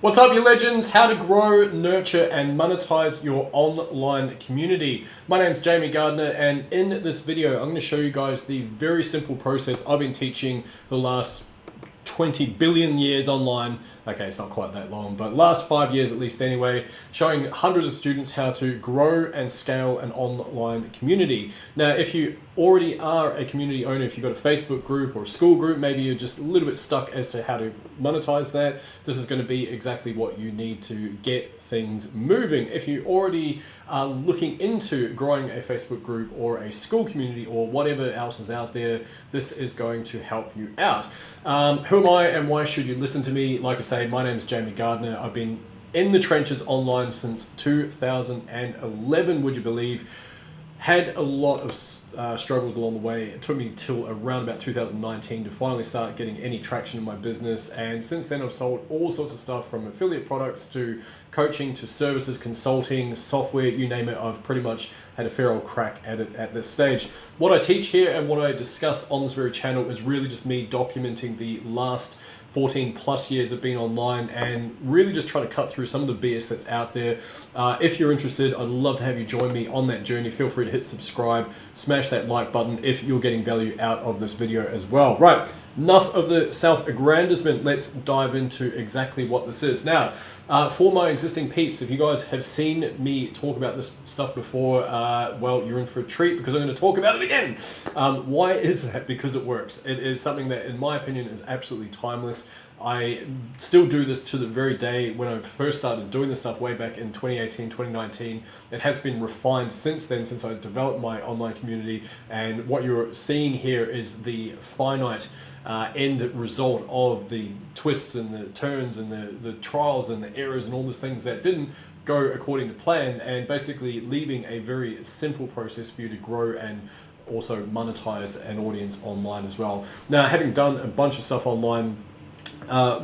What's up, you legends? How to grow, nurture, and monetize your online community. My name's Jamie Gardner, and in this video, I'm going to show you guys the very simple process I've been teaching for the last 20 billion years online. Okay, it's not quite that long, but last 5 years at least anyway, showing hundreds of students how to grow and scale an online community. Now, if you already are a community owner, if you've got a Facebook group or a school group, maybe you're just a little bit stuck as to how to monetize that, this is going to be exactly what you need to get things moving. If you already are looking into growing a Facebook group or a school community or whatever else is out there, this is going to help you out. Who am I and why should you listen to me? Like I say, my name is Jamie Gardner. I've been in the trenches online since 2011, would you believe? Had a lot of struggles along the way. It took me till around about 2019 to finally start getting any traction in my business, and since then I've sold all sorts of stuff from affiliate products to coaching to services, consulting, software, you name it. I've pretty much had a fair old crack at it at this stage. What I teach here and what I discuss on this very channel is really just me documenting the last 14 plus years of being online and really just trying to cut through some of the BS that's out there. If you're interested, I'd love to have you join me on that journey. Feel free to hit subscribe, smash that like button if you're getting value out of this video as well. Right, enough of the self-aggrandizement. Let's dive into exactly what this is. Now, for my existing peeps, if you guys have seen me talk about this stuff before, well, you're in for a treat because I'm going to talk about it again. Why is that? Because it works. It is something that, in my opinion, is absolutely timeless. I still do this to the very day. When I first started doing this stuff way back in 2018, 2019, it has been refined since then, since I developed my online community. And what you're seeing here is the finite end result of the twists and the turns and the trials and the errors and all those things that didn't go according to plan, and basically leaving a very simple process for you to grow and also monetize an audience online as well. Now, having done a bunch of stuff online,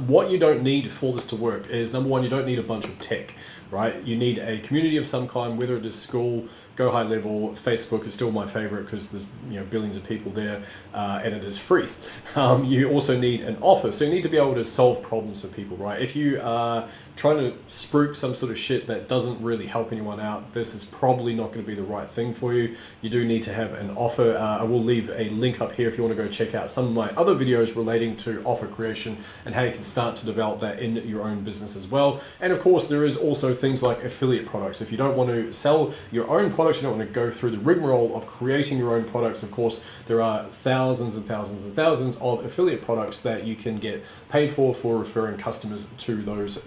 what you don't need for this to work is, number one, you don't need a bunch of tech, right? You need a community of some kind, whether it is school, go high level. Facebook is still my favorite because there's billions of people there, and it is free. You also need an offer, so you need to be able to solve problems for people, right? If you are trying to spruik some sort of shit that doesn't really help anyone out, this is probably not going to be the right thing for you. You do need to have an offer. I will leave a link up here if you want to go check out some of my other videos relating to offer creation and how you can start to develop that in your own business as well. And of course, there is also things like affiliate products. If you don't want to sell your own products, you don't want to go through the rigmarole of creating your own products, of course, there are thousands and thousands and thousands of affiliate products that you can get paid for referring customers to those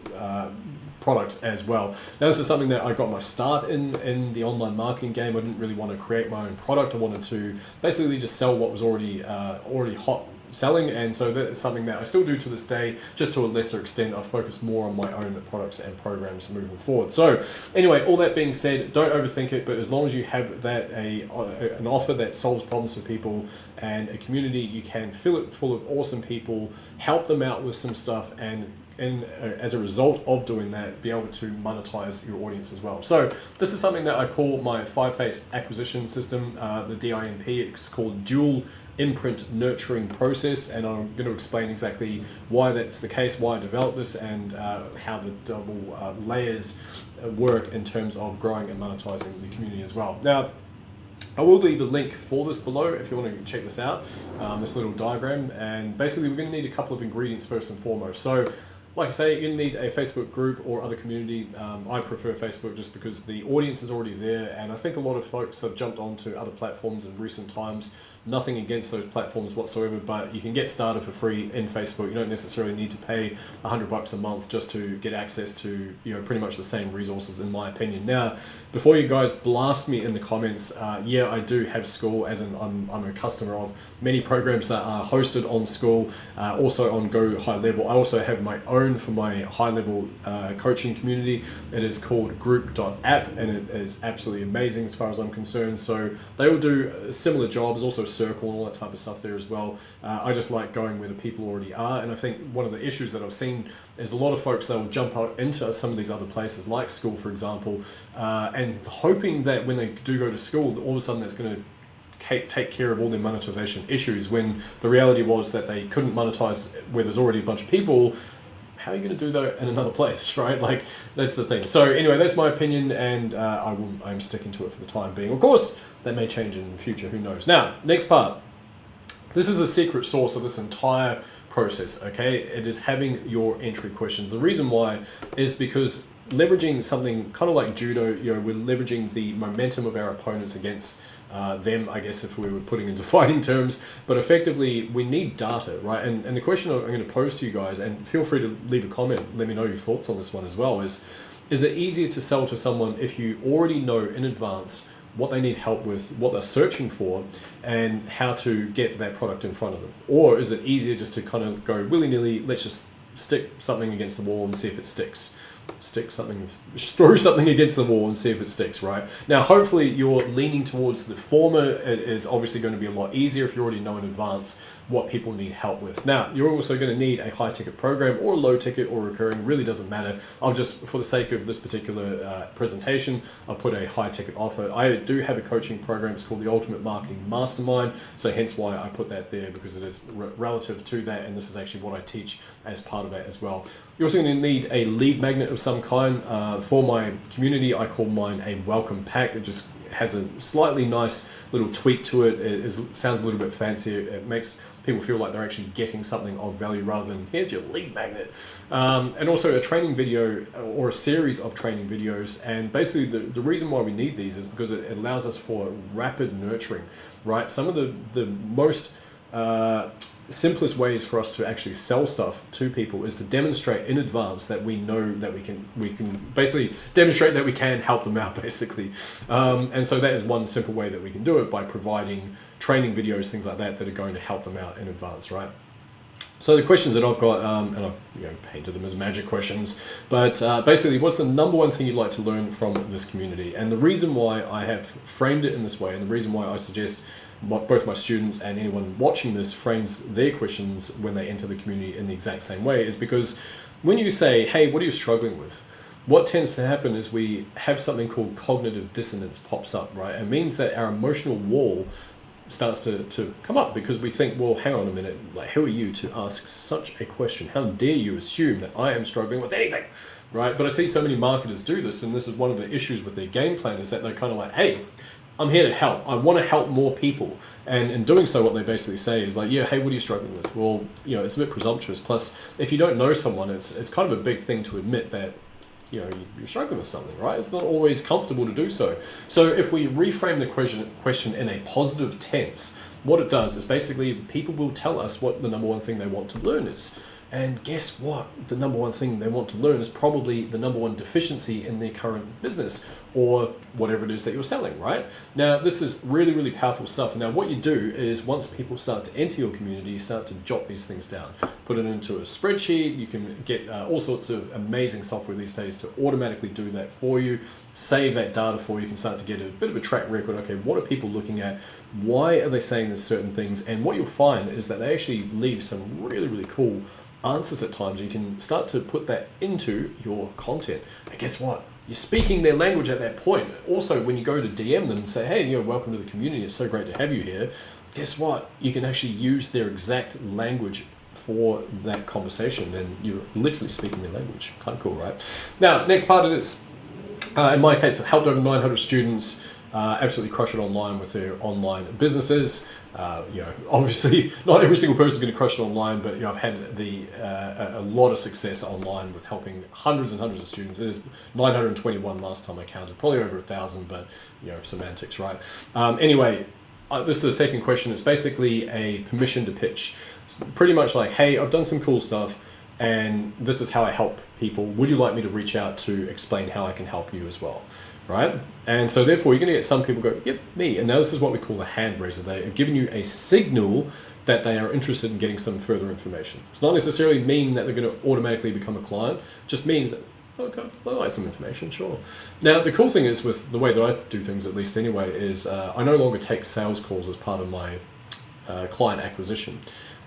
products as well. Now, this is something that I got my start in the online marketing game. I didn't really want to create my own product. I wanted to basically just sell what was already hot selling, and so that is something that I still do to this day, just to a lesser extent. I focus more on my own products and programs moving forward. So anyway, all that being said, don't overthink it, but as long as you have that an offer that solves problems for people and a community, you can fill it full of awesome people, help them out with some stuff, and as a result of doing that, be able to monetize your audience as well. So this is something that I call my 5-phase acquisition system, the DIMP. It's called dual imprint nurturing process, and I'm going to explain exactly why that's the case, why I developed this, and how the double layers work in terms of growing and monetizing the community as well. Now, I will leave the link for this below if you want to check this out, this little diagram. And basically, we're going to need a couple of ingredients first and foremost. So, like I say, you're going to need a Facebook group or other community. I prefer Facebook just because the audience is already there, and I think a lot of folks have jumped onto other platforms in recent times. Nothing against those platforms whatsoever, but you can get started for free in Facebook. You don't necessarily need to pay $100 a month just to get access to pretty much the same resources, in my opinion. Now, before you guys blast me in the comments, yeah, I do have school, as in I'm a customer of many programs that are hosted on school, also on Go High Level. I also have my own for my high level coaching community. It is called group.app, and it is absolutely amazing as far as I'm concerned. So they will do similar jobs, also circle and all that type of stuff there as well. I just like going where the people already are, and I think one of the issues that I've seen is a lot of folks that will jump out into some of these other places like school, for example, and hoping that when they do go to school, all of a sudden that's going to take care of all their monetization issues, when the reality was that they couldn't monetize where there's already a bunch of people how are you going to do that in another place, right? Like, that's the thing. So anyway, that's my opinion, and I'm sticking to it for the time being. Of course, that may change in the future, who knows. Now, next part. This is the secret sauce of this entire process, okay? It is having your entry questions. The reason why is because leveraging something kind of like judo, we're leveraging the momentum of our opponents against them, I guess, if we were putting into fighting terms. But effectively, we need data, right? And the question I'm going to pose to you guys, and feel free to leave a comment, let me know your thoughts on this one as well, is it easier to sell to someone if you already know in advance what they need help with, what they're searching for, and how to get that product in front of them? Or is it easier just to kind of go willy-nilly, let's just stick something against the wall and see if it sticks? Throw something against the wall and see if it sticks, right? Now, hopefully you're leaning towards the former. It is obviously going to be a lot easier if you already know in advance what people need help with. Now, you're also going to need a high ticket program or a low ticket or recurring, really doesn't matter. I'll just, for the sake of this particular presentation, I'll put a high ticket offer. I do have a coaching program, it's called the Ultimate Marketing Mastermind, so hence why I put that there, because it is relative to that, and this is actually what I teach as part of that as well. You're also going to need a lead magnet of some kind. For my community, I call mine a welcome pack. It just has a slightly nice little tweak to it. It sounds a little bit fancier. It makes people feel like they're actually getting something of value rather than here's your lead magnet. And also a training video or a series of training videos. And basically the reason why we need these is because it allows us for rapid nurturing, right? Some of the most simplest ways for us to actually sell stuff to people is to demonstrate in advance that we know that we can basically demonstrate that we can help them out, basically. And so that is one simple way that we can do it, by providing training videos, things like that, that are going to help them out in advance, right? So the questions that I've got, and I've painted them as magic questions, but basically, what's the number one thing you'd like to learn from this community? And the reason why I have framed it in this way, and the reason why I suggest both my students and anyone watching this frames their questions when they enter the community in the exact same way, is because when you say, hey, what are you struggling with? What tends to happen is we have something called cognitive dissonance pops up, right? It means that our emotional wall starts to come up, because we think, well, hang on a minute, like, who are you to ask such a question? How dare you assume that I am struggling with anything, right? But I see so many marketers do this, and this is one of the issues with their game plan, is that they're kind of like, hey, I'm here to help. I want to help more people. And in doing so, what they basically say is like, yeah, hey, what are you struggling with? Well, it's a bit presumptuous. Plus, if you don't know someone, it's kind of a big thing to admit that you're struggling with something, right? It's not always comfortable to do so. So if we reframe the question in a positive tense, what it does is basically people will tell us what the number one thing they want to learn is. And guess what? The number one thing they want to learn is probably the number one deficiency in their current business or whatever it is that you're selling, right? Now, this is really, really powerful stuff. Now, what you do is once people start to enter your community, you start to jot these things down, put it into a spreadsheet. You can get all sorts of amazing software these days to automatically do that for you, save that data for you. You can start to get a bit of a track record. Okay, what are people looking at? Why are they saying there's certain things? And what you'll find is that they actually leave some really, really cool answers at times. You can start to put that into your content. And guess what? You're speaking their language at that point. Also, when you go to DM them and say, hey, welcome to the community, it's so great to have you here. Guess what? You can actually use their exact language for that conversation, and you're literally speaking their language. Kind of cool, right? Now, next part of this, in my case, I've helped over 900 students absolutely crush it online with their online businesses. Obviously not every single person is going to crush it online, but I've had a lot of success online with helping hundreds and hundreds of students. It is 921 last time I counted, probably over 1,000, but semantics, right? Anyway, this is the second question. It's basically a permission to pitch. It's pretty much like, hey, I've done some cool stuff, and this is how I help people. Would you like me to reach out to explain how I can help you as well? Right? And so therefore you're going to get some people go, yep, me. And now this is what we call a hand raiser. They have given you a signal that they are interested in getting some further information. It's not necessarily mean that they're going to automatically become a client. It just means that, okay, I'd like some information, sure. Now, the cool thing is with the way that I do things, at least anyway, is I no longer take sales calls as part of my client acquisition.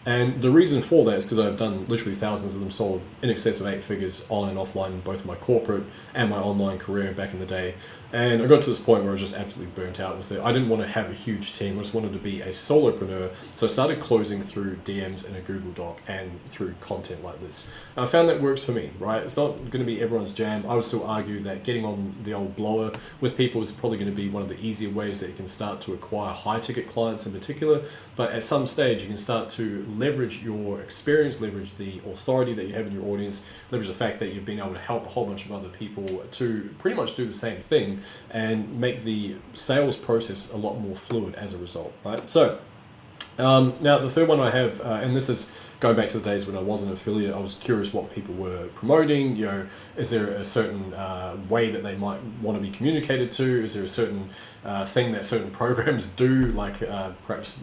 And the reason for that is because I've done literally thousands of them, sold in excess of 8 figures on and offline, both my corporate and my online career back in the day. And I got to this point where I was just absolutely burnt out with it. I didn't want to have a huge team. I just wanted to be a solopreneur. So I started closing through DMs in a Google Doc and through content like this. And I found that works for me, right? It's not going to be everyone's jam. I would still argue that getting on the old blower with people is probably going to be one of the easier ways that you can start to acquire high ticket clients in particular. But at some stage, you can start to leverage your experience, leverage the authority that you have in your audience, leverage the fact that you've been able to help a whole bunch of other people to pretty much do the same thing, and make the sales process a lot more fluid as a result, right? So now the third one I have, and this is going back to the days when I was an affiliate, I was curious what people were promoting. You know, is there a certain way that they might want to be communicated to? Is there a certain thing that certain programs do, like perhaps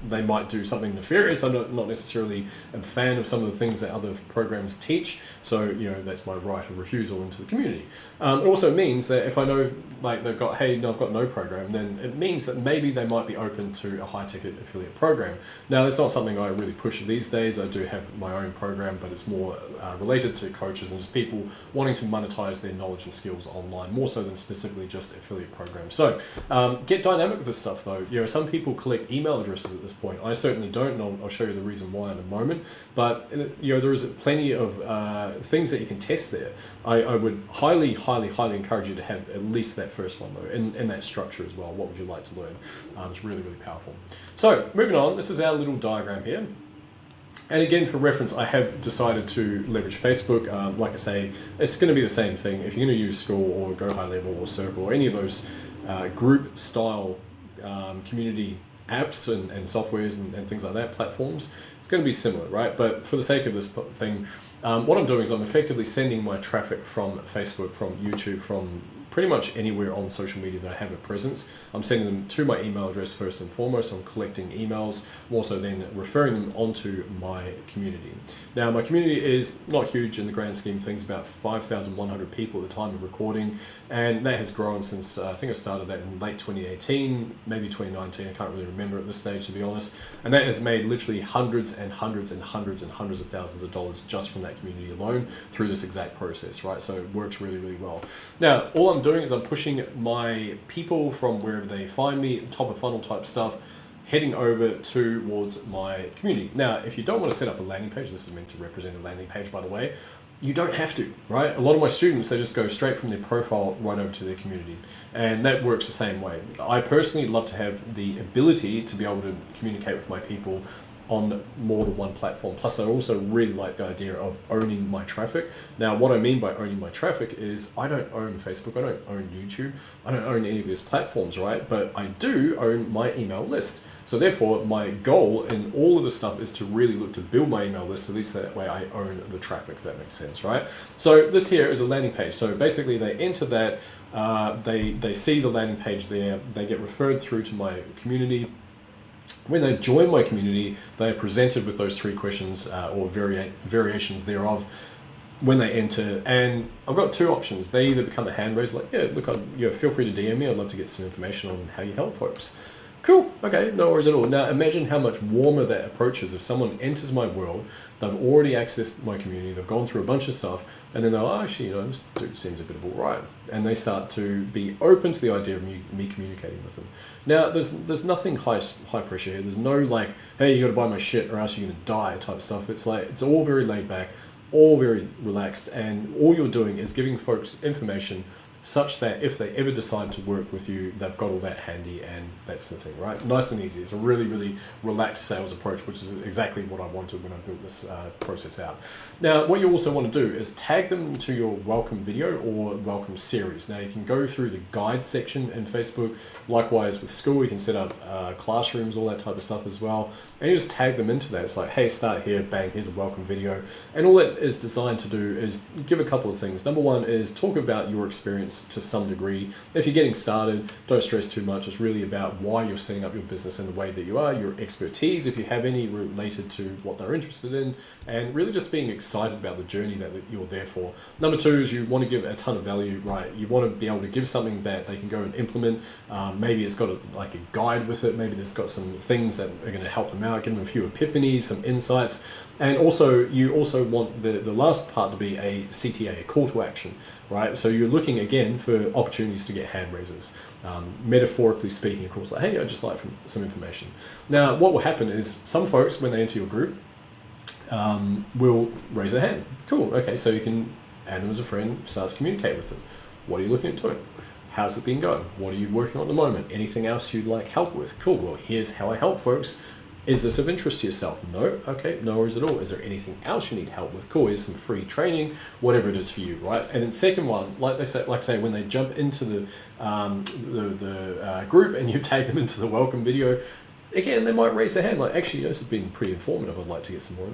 they might do something nefarious? I'm not necessarily a fan of some of the things that other programs teach, so you know, that's my right of refusal into the community. It also means that if I know, like, they've got, hey, no, I've got no program, then it means that maybe they might be open to a high ticket affiliate program. Now, that's not something I really push these days. I do have my own program, but it's more related to coaches and just people wanting to monetize their knowledge and skills online, more so than specifically just affiliate programs. So get dynamic with this stuff though. You know, some people collect email addresses at this point. I certainly don't, and I'll show you the reason why in a moment. But you know, there is plenty of things that you can test there. I would highly encourage you to have at least that first one though, in that structure as well. What would you like to learn? It's really powerful. So moving on, this is our little diagram here. And again, for reference, I have decided to leverage Facebook. Like I say, it's going to be the same thing. If you're going to use School or Go High Level or Circle or any of those group style community apps and softwares and things like that, platforms, it's going to be similar, right? But for the sake of this thing, what I'm doing is I'm effectively sending my traffic from Facebook, from YouTube, from pretty much anywhere on social media that I have a presence. I'm sending them to my email address first and foremost. I'm collecting emails. I'm also then referring them onto my community. Now, my community is not huge in the grand scheme of things, about 5,100 people at the time of recording, and that has grown since I think I started that in late 2018, maybe 2019. I can't really remember at this stage, to be honest. And that has made literally hundreds and hundreds and hundreds and hundreds of thousands of dollars just from that community alone through this exact process, right? So it works really well. Now, all I'm doing is I'm pushing my people from wherever they find me, top of funnel type stuff, heading over towards my community. Now, if you don't want to set up a landing page, this is meant to represent a landing page, by the way, you don't have to, right? A lot of my students, they just go straight from their profile right over to their community. And that works the same way. I personally love to have the ability to be able to communicate with my people on more than one platform. Plus, I also really like the idea of owning my traffic. Now, what I mean by owning my traffic is I don't own Facebook, I don't own YouTube, I don't own any of these platforms, right? But I do own my email list. So therefore, my goal in all of this stuff is to really look to build my email list, at least that way I own the traffic, if that makes sense, right? So this here is a landing page. So basically they enter that, they see the landing page there, they get referred through to my community. When they join my community, they are presented with those 3 questions or variations thereof when they enter. And I've got 2 options. They either become a hand raise, like, yeah, look, feel free to DM me. I'd love to get some information on how you help folks. Cool, okay, no worries at all. Now imagine how much warmer that approach is if someone enters my world, they've already accessed my community, they've gone through a bunch of stuff, and then they're like, oh, actually, this dude seems a bit of all right. And they start to be open to the idea of me communicating with them. Now, there's nothing high pressure here. There's no like, hey, you gotta buy my shit or else you're gonna die type stuff. It's like, it's all very laid back, all very relaxed, and all you're doing is giving folks information such that if they ever decide to work with you, they've got all that handy, and that's the thing, right? Nice and easy. It's a really relaxed sales approach, which is exactly what I wanted when I built this process out. Now, what you also want to do is tag them to your welcome video or welcome series. Now, you can go through the guide section in Facebook. Likewise, with School, you can set up classrooms, all that type of stuff as well. And you just tag them into that. It's like, hey, start here, bang, here's a welcome video. And all that is designed to do is give a couple of things. Number one is talk about your experience audience to some degree. If you're getting started, don't stress too much. It's really about why you're setting up your business in the way that you are, your expertise, if you have any related to what they're interested in, and really just being excited about the journey that you're there for. Number two is you want to give a ton of value, right? You want to be able to give something that they can go and implement. Maybe it's got like a guide with it. Maybe it's got some things that are going to help them out, give them a few epiphanies, some insights. And also, you also want the last part to be a CTA, a call to action, right? So you're looking again for opportunities to get hand raisers. Metaphorically speaking, of course, like, hey, I'd just like some information. Now, what will happen is some folks, when they enter your group, will raise their hand. Cool, okay, so you can add them as a friend, start to communicate with them. What are you looking at doing? How's it been going? What are you working on at the moment? Anything else you'd like help with? Cool, well, here's how I help folks. Is this of interest to yourself? No? Okay, no worries at all. Is there anything else you need help with? Cool, here's some free training, whatever it is for you, right? And then second one, like say, when they jump into the group and you tag them into the welcome video, again, they might raise their hand like, actually, this has been pretty informative. I'd like to get some more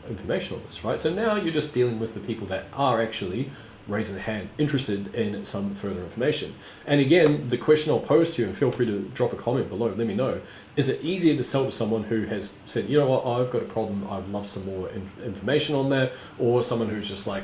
information on this, right? So now you're just dealing with the people that are actually raising their hand, interested in some further information. And again, the question I'll pose to you, and feel free to drop a comment below, let me know, is it easier to sell to someone who has said, you know what, I've got a problem, I'd love some more information on that, or someone who's just like,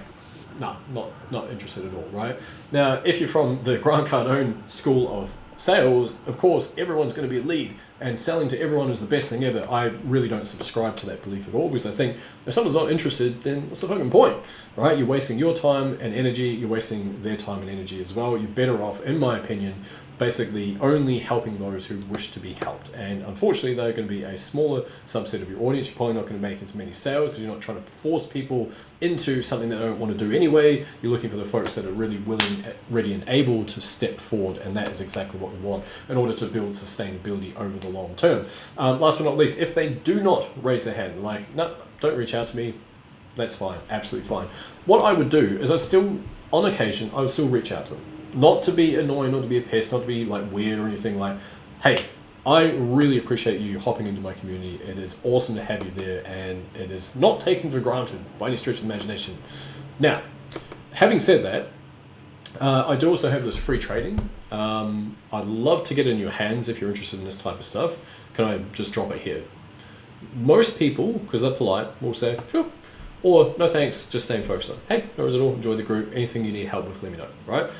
no, not interested at all, right? Now, if you're from the Grant Cardone school of sales, of course, everyone's going to be a lead, and selling to everyone is the best thing ever. I really don't subscribe to that belief at all, because I think if someone's not interested, then what's the fucking point, right? You're wasting your time and energy, you're wasting their time and energy as well. You're better off, in my opinion, basically only helping those who wish to be helped. And unfortunately, they're going to be a smaller subset of your audience. You're probably not going to make as many sales because you're not trying to force people into something that they don't want to do anyway. You're looking for the folks that are really willing, ready, and able to step forward. And that is exactly what we want in order to build sustainability over the long term. Last but not least, if they do not raise their hand, like, no, don't reach out to me, that's fine, absolutely fine. What I would do is on occasion, I would still reach out to them. Not to be annoying, not to be a pest, not to be like weird or anything, like, hey, I really appreciate you hopping into my community. It is awesome to have you there, and it is not taken for granted by any stretch of the imagination. Now, having said that, I do also have this free trading. I'd love to get it in your hands if you're interested in this type of stuff. Can I just drop it here? Most people, because they're polite, will say, sure. Or, no thanks, just staying focused on, hey, no worries at all, enjoy the group, anything you need help with, let me know, right?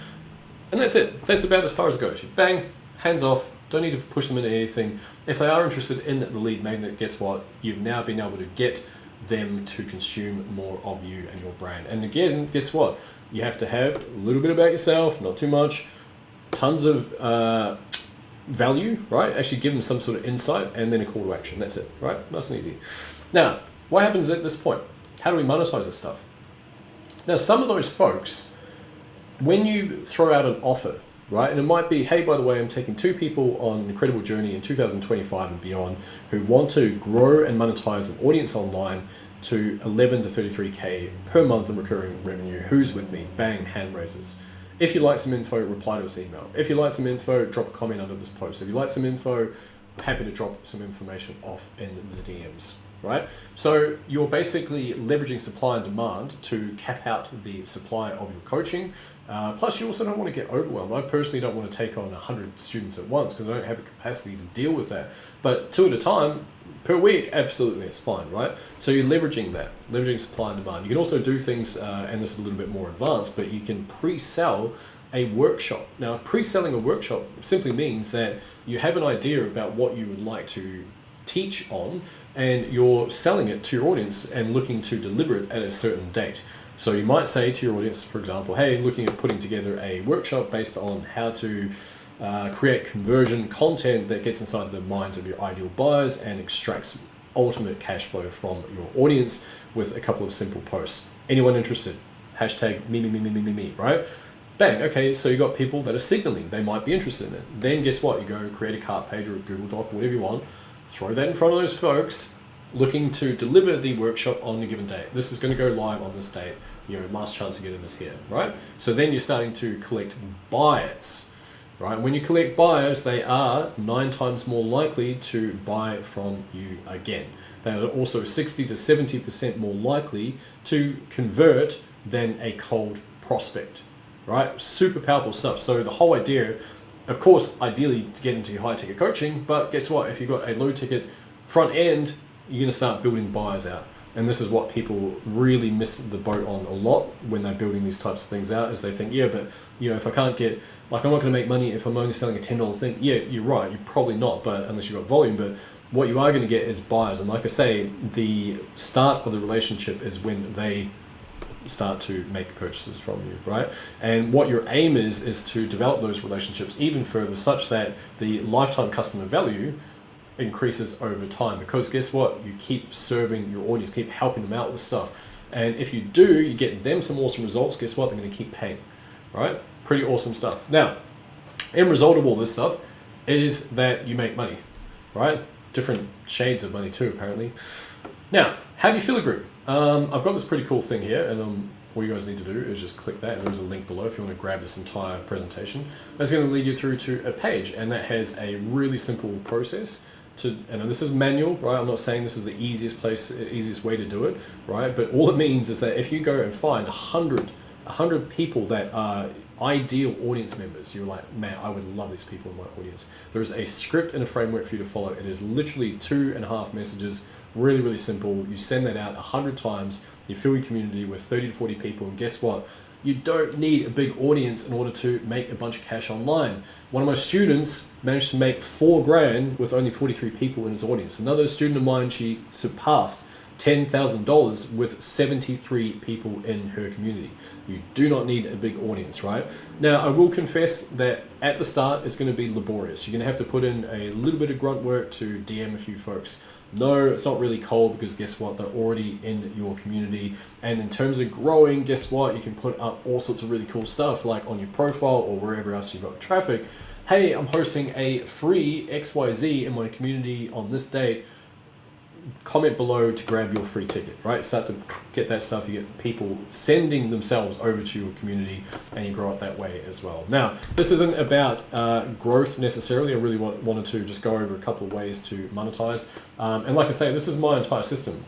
And that's it. That's about as far as it goes. Bang, hands off, don't need to push them into anything. If they are interested in the lead magnet, guess what? You've now been able to get them to consume more of you and your brand. And again, guess what? You have to have a little bit about yourself, not too much, tons of value, right? Actually give them some sort of insight and then a call to action. That's it, right? Nice and easy. Now, what happens at this point? How do we monetize this stuff? Now, some of those folks, when you throw out an offer, right, and it might be, hey, by the way, I'm taking 2 people on an incredible journey in 2025 and beyond who want to grow and monetize an audience online to 11 to 33K per month in recurring revenue. Who's with me? Bang, hand raises. If you like some info, reply to this email. If you like some info, drop a comment under this post. If you like some info, I'm happy to drop some information off in the DMs. Right? So you're basically leveraging supply and demand to cap out the supply of your coaching. Plus, you also don't want to get overwhelmed. I personally don't want to take on 100 students at once because I don't have the capacity to deal with that. But 2 at a time per week, absolutely, it's fine, right? So you're leveraging that, leveraging supply and demand. You can also do things, and this is a little bit more advanced, but you can pre-sell a workshop. Now, pre-selling a workshop simply means that you have an idea about what you would like to teach on, and you're selling it to your audience and looking to deliver it at a certain date. So you might say to your audience, for example, hey, looking at putting together a workshop based on how to create conversion content that gets inside the minds of your ideal buyers and extracts ultimate cash flow from your audience with a couple of simple posts. Anyone interested? Hashtag me, right? Bang, okay, so you got people that are signaling they might be interested in it. Then guess what? You go create a cart page or a Google Doc, whatever you want, throw that in front of those folks looking to deliver the workshop on a given date. This is going to go live on this date. Your last chance to get in is here, right? So then you're starting to collect buyers, right? When you collect buyers, they are 9 times more likely to buy from you again. They are also 60 to 70% more likely to convert than a cold prospect. right? Super powerful stuff. So the whole idea, of course, ideally to get into high ticket coaching, but guess what? If you've got a low ticket front end, you're going to start building buyers out. And this is what people really miss the boat on a lot when they're building these types of things out, is they think, yeah, but if I can't get, like, I'm not going to make money if I'm only selling a $10 thing. Yeah, you're right. You're probably not, but unless you've got volume. But what you are going to get is buyers. And like I say, the start of the relationship is when they start to make purchases from you, right? And what your aim is to develop those relationships even further, such that the lifetime customer value increases over time, because guess what? You keep serving your audience, keep helping them out with stuff. And if you do, you get them some awesome results, guess what? They're going to keep paying, right? Pretty awesome stuff. Now, end result of all this stuff is that you make money, right? Different shades of money too, apparently. Now, how do you fill a group? I've got this pretty cool thing here, and all you guys need to do is just click that, and there's a link below if you want to grab this entire presentation. That's going to lead you through to a page, and that has a really simple process and this is manual, right? I'm not saying this is the easiest way to do it, right? But all it means is that if you go and find 100 people that are ideal audience members, you're like, man, I would love these people in my audience. There is a script and a framework for you to follow. It is literally 2.5 messages, really, really simple. You send that out 100 times, you fill your community with 30 to 40 people, and guess what? You don't need a big audience in order to make a bunch of cash online. One of my students managed to make $4,000 with only 43 people in his audience. Another student of mine, she surpassed $10,000 with 73 people in her community. You do not need a big audience, right? Now, I will confess that at the start, it's going to be laborious. You're going to have to put in a little bit of grunt work to DM a few folks. No, it's not really cold, because guess what? They're already in your community. And in terms of growing, guess what? You can put up all sorts of really cool stuff, like on your profile or wherever else you've got traffic. Hey, I'm hosting a free XYZ in my community on this date. Comment below to grab your free ticket, right? Start to get that stuff. You get people sending themselves over to your community, and you grow it that way as well. Now, this isn't about growth necessarily. I really wanted to just go over a couple of ways to monetize. And like I say, this is my entire system.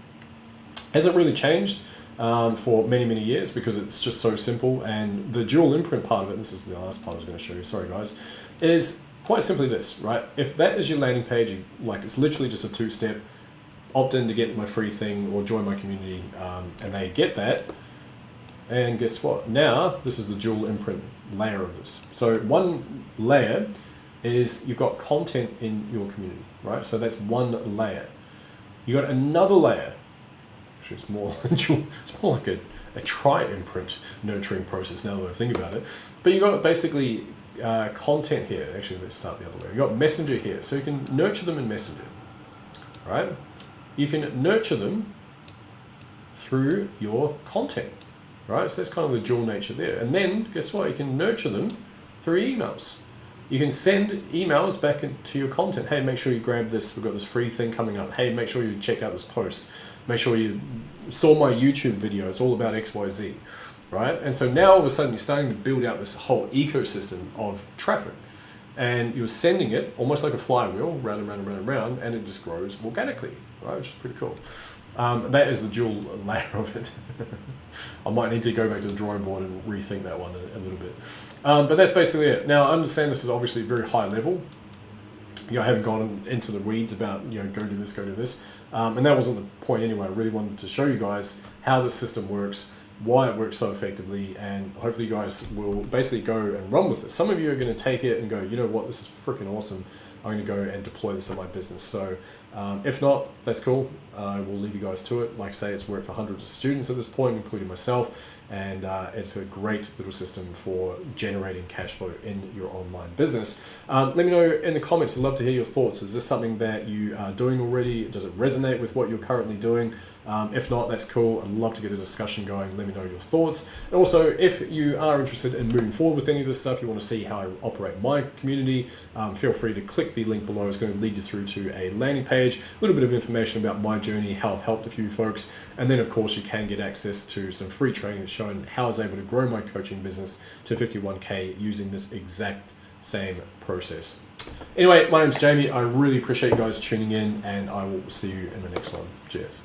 Hasn't really changed for many, many years, because it's just so simple. And the dual imprint part of it, and this is the last part I was going to show you, sorry guys, is quite simply this, right? If that is your landing page, it's literally just a 2-step. Opt in to get my free thing or join my community, and they get that. And guess what? Now, this is the dual imprint layer of this. So one layer is you've got content in your community, right? So that's one layer. You got another layer, which is more, it's more like a tri-imprint nurturing process now that I think about it. But you got basically content here. Actually, let's start the other way. You got messenger here. So you can nurture them in messenger, right? You can nurture them through your content, right? So that's kind of the dual nature there. And then, guess what? You can nurture them through emails. You can send emails back into your content. Hey, make sure you grab this. We've got this free thing coming up. Hey, make sure you check out this post. Make sure you saw my YouTube video. It's all about XYZ, right? And so now all of a sudden you're starting to build out this whole ecosystem of traffic. And you're sending it almost like a flywheel, round and round and round and round, and it just grows organically, right? Which is pretty cool. That is the dual layer of it. I might need to go back to the drawing board and rethink that one a little bit. But that's basically it. Now, I understand this is obviously very high level. I haven't gone into the weeds about, go do this, go do this. And that wasn't the point anyway. I really wanted to show you guys how the system works, why it works so effectively, and hopefully you guys will basically go and run with it. Some of you are going to take it and go, you know what, this is freaking awesome. I'm going to go and deploy this in my business. So if not, that's cool. I will leave you guys to it. Like I say, it's worked for hundreds of students at this point, including myself. And it's a great little system for generating cash flow in your online business. Let me know in the comments. I'd love to hear your thoughts. Is this something that you are doing already? Does it resonate with what you're currently doing? If not, that's cool. I'd love to get a discussion going. Let me know your thoughts. And also, if you are interested in moving forward with any of this stuff, you want to see how I operate my community, feel free to click the link below. It's going to lead you through to a landing page, a little bit of information about my journey, how I've helped a few folks. And then, of course, you can get access to some free training showing how I was able to grow my coaching business to 51K using this exact same process. Anyway, my name's Jamie. I really appreciate you guys tuning in, and I will see you in the next one. Cheers.